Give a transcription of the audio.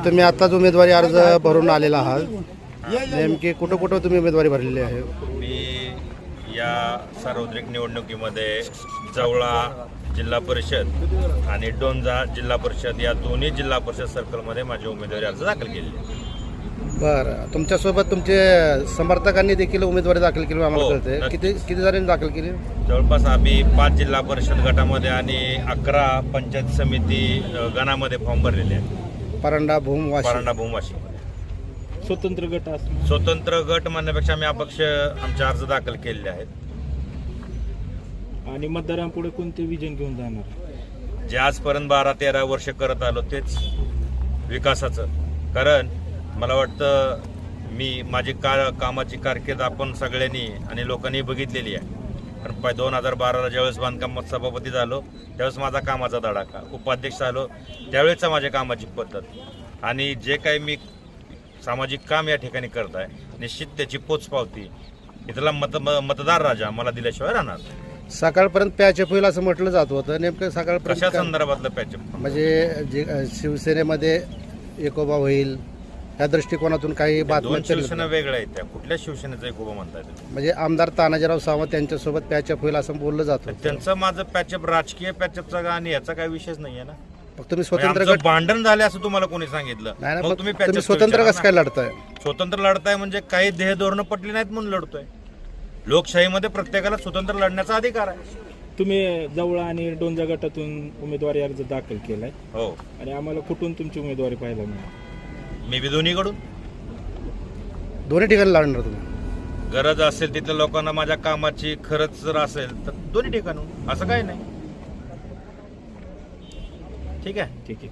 तुम्ही आताच उमेदवारी अर्ज भरून आलेला आहात, नेमकी कुठं कुठं तुम्ही उमेदवारी भरलेली आहे? मी या सार्वत्रिक निवडणुकीमध्ये जवळा जिल्हा परिषद आणि डोंजा जिल्हा परिषद या दोन्ही जिल्हा परिषद सर्कलमध्ये माझी उमेदवारी अर्ज दाखल केली. बरं, तुमच्यासोबत तुमचे समर्थकांनी देखील उमेदवारी दाखल केली आम्हाला कळते. किती जणांनी दाखल केली? जवळपास आम्ही 5 जिल्हा परिषद गटामध्ये आणि 11 पंचायत समिती गणामध्ये फॉर्म भरलेले आहेत. परांडा भूम वाशी. स्वतंत्र गट म्हणण्यापेक्षा आम्ही अपक्ष आमचे अर्ज दाखल केलेले आहेत. आणि मतदारांपुढे कोणते विजन घेऊन जाणार? जे आजपर्यंत 12-13 वर्ष करत आलो तेच विकासाचं. कारण मला वाटतं मी माझी कामाची कारकीर्द आपण सगळ्यांनी आणि लोकांनी बघितलेली आहे. कारण 2012ला ज्यावेळेस बांधकामात सभापती झालो त्यावेळेस माझा कामाचा धडाका, उपाध्यक्ष झालो त्यावेळेसचा माझ्या कामाची पद्धत आणि जे काही मी सामाजिक काम या ठिकाणी करत आहे, निश्चित त्याची पोचपावती इथला मतदार राजा मला दिल्याशिवाय राहणार. सकाळपर्यंत पॅचअप होईल असं म्हटलं जात होतं, नेमकं सकाळपर्यंत कशा संदर्भातलं पॅचअप? म्हणजे जे शिवसेनेमध्ये एकोबा होईल या दृष्टिकोनातून काही बातम्या शिवसेना वेगळ्या आहेत. त्या कुठल्या शिवसेनेचा एकोबा म्हणताय? म्हणजे आमदार तानाजीराव सावंत त्यांच्यासोबत पॅचअप होईल असं बोललं जात होतं. त्यांचं माझं पॅचअप राजकीय पॅचअपचा आणि याचा काही विषयच नाहीये ना. मग तुम्ही स्वतंत्र गट भांडण झाले असं तुम्हाला कोणी सांगितलं? मग तुम्ही स्वतंत्र कसं काय लढताय? स्वतंत्र लढताय म्हणजे काही ध्येय धोरणं पटली नाहीत म्हणून लढतोय. लोकशाहीमध्ये प्रत्येकाला स्वतंत्र लढण्याचा अधिकार आहे. तुम्ही जवळा आणि डोंजा गटातून उमेदवारी अर्ज दाखल केलाय. हो. आणि आम्हाला कुठून तुमची उमेदवारी पाहायला मिळाली? मी बी दोन्हीकडून. दोन्ही ठिकाणी लढणार तुम्ही? गरज असेल तिथल्या लोकांना माझ्या कामाची खरंच जर असेल तर दोन्ही ठिकाणून, असं काही नाही. ठीक आहे.